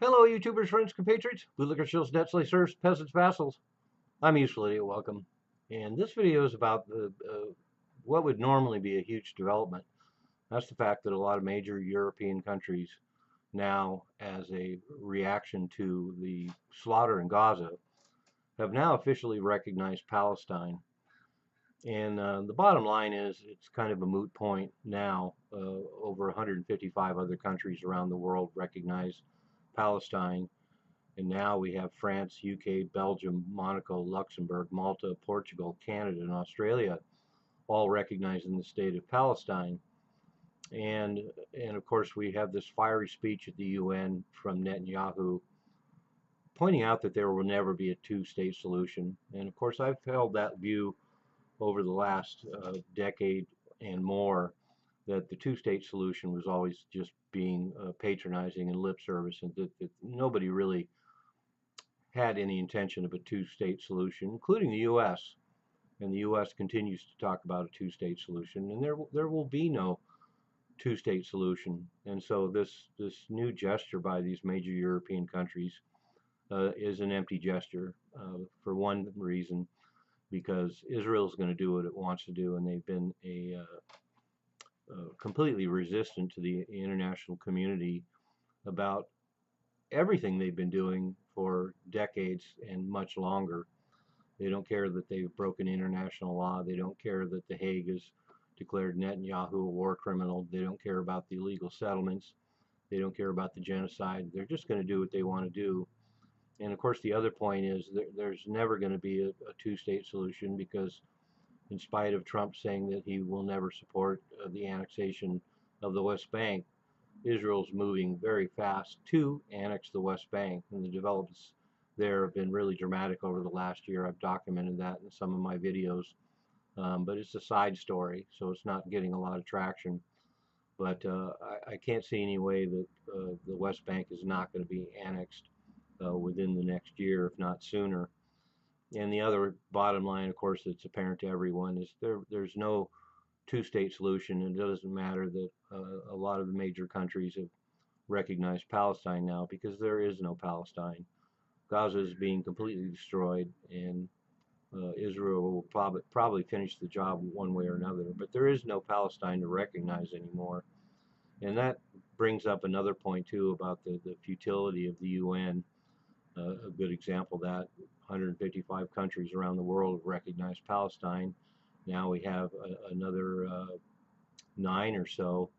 Hello, YouTubers, friends, compatriots, bootlickers, shills, debt slaves, serfs, peasants, vassals. I'm Useful Idiot. Welcome. And this video is about what would normally be a huge development. That's the fact that a lot of major European countries now, as a reaction to the slaughter in Gaza, have now officially recognized Palestine. And the bottom line is it's kind of a moot point now. Over 155 other countries around the world recognize Palestine. And now we have France, UK, Belgium, Monaco, Luxembourg, Malta, Portugal, Canada, and Australia all recognizing the state of Palestine. And and of course we have this fiery speech at the UN from Netanyahu pointing out that there will never be a two-state solution. And of course I've held that view over the last decade and more, that the two-state solution was always just being patronizing and lip service, and that nobody really had any intention of a two-state solution, including the U.S. And the U.S. continues to talk about a two-state solution, and there will be no two-state solution. And so this new gesture by these major European countries is an empty gesture, for one reason, because Israel is going to do what it wants to do, and they've been completely resistant to the international community about everything they've been doing for decades and much longer. They don't care that they've broken international law. They don't care that The Hague has declared Netanyahu a war criminal. They don't care about the illegal settlements. They don't care about the genocide. They're just going to do what they want to do. And of course, the other point is there's never going to be a two-state solution, because in spite of Trump saying that he will never support the annexation of the West Bank, Israel's moving very fast to annex the West Bank, and the developments there have been really dramatic over the last year. I've documented that in some of my videos, but it's a side story, so it's not getting a lot of traction. But I can't see any way that the West Bank is not going to be annexed within the next year, if not sooner. And the other bottom line, of course, that's apparent to everyone, is there's no two-state solution. And it doesn't matter that a lot of the major countries have recognized Palestine now, because there is no Palestine. Gaza is being completely destroyed, and Israel will probably finish the job one way or another. But there is no Palestine to recognize anymore. And that brings up another point too about the futility of the UN. A good example of that: 155 countries around the world recognize Palestine. Now we have another 9 or so,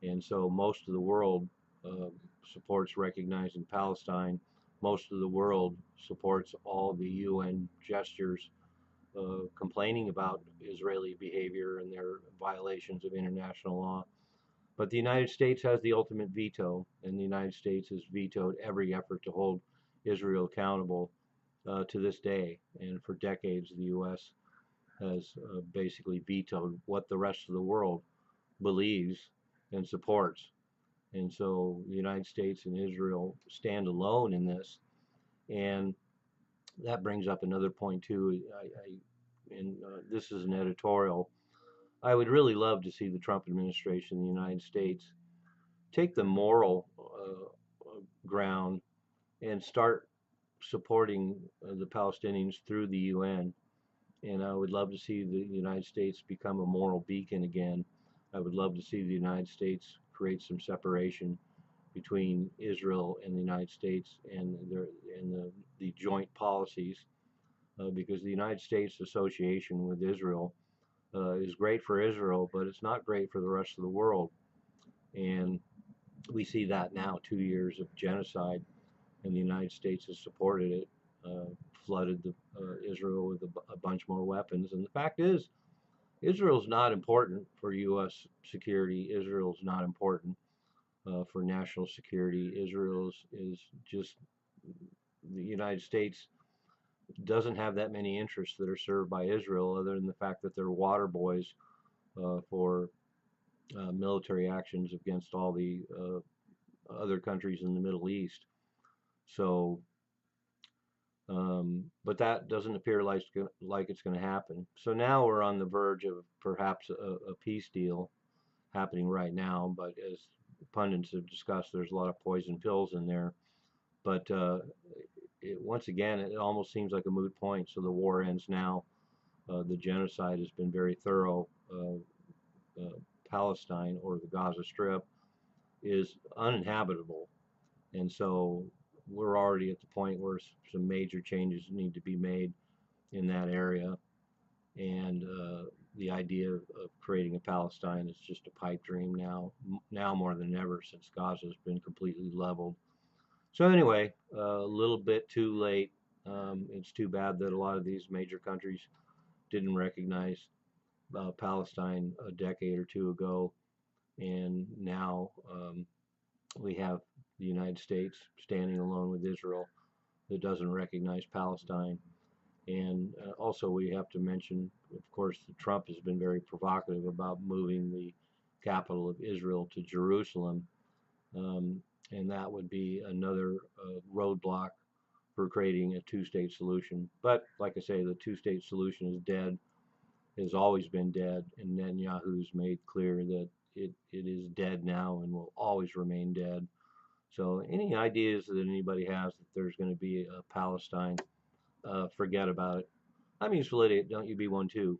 and so most of the world uh, supports recognizing Palestine. Most of the world supports all the UN gestures complaining about Israeli behavior and their violations of international law. But the United States has the ultimate veto, and the United States has vetoed every effort to hold Israel accountable to this day. And for decades, the U.S. has basically vetoed what the rest of the world believes and supports. And so the United States and Israel stand alone in this. And that brings up another point too. And this is an editorial. I would really love to see the Trump administration in the United States take the moral ground and start supporting the Palestinians through the UN. And I would love to see the United States become a moral beacon again. I would love to see the United States create some separation between Israel and the United States, and the joint policies, because the United States association with Israel is great for Israel, but it's not great for the rest of the world. And we see that now, 2 years of genocide, and the United States has supported it, flooded Israel with a bunch more weapons. And the fact is, Israel's not important for U.S. security. Israel's not important for national security. Israel is just, the United States doesn't have that many interests that are served by Israel, other than the fact that they're water boys for military actions against all the other countries in the Middle East. So, but that doesn't appear like it's going to happen. So now we're on the verge of perhaps a peace deal happening right now. But as pundits have discussed, there's a lot of poison pills in there. But once again, it almost seems like a moot point. So the war ends now. The genocide has been very thorough. Palestine, or the Gaza Strip, is uninhabitable, and so we're already at the point where some major changes need to be made in that area. And the idea of creating a Palestine is just a pipe dream now more than ever, since Gaza has been completely leveled. So anyway, a little bit too late. It's too bad that a lot of these major countries didn't recognize Palestine a decade or two ago, and now we have the United States standing alone with Israel that doesn't recognize Palestine. And also, we have to mention, of course, that Trump has been very provocative about moving the capital of Israel to Jerusalem, and that would be another roadblock for creating a two-state solution. But like I say, the two-state solution is dead, has always been dead, and Netanyahu's made clear that it is dead now and will always remain dead. So any ideas that anybody has that there's going to be a Palestine, forget about it. I'm useful idiot. Don't you be one too.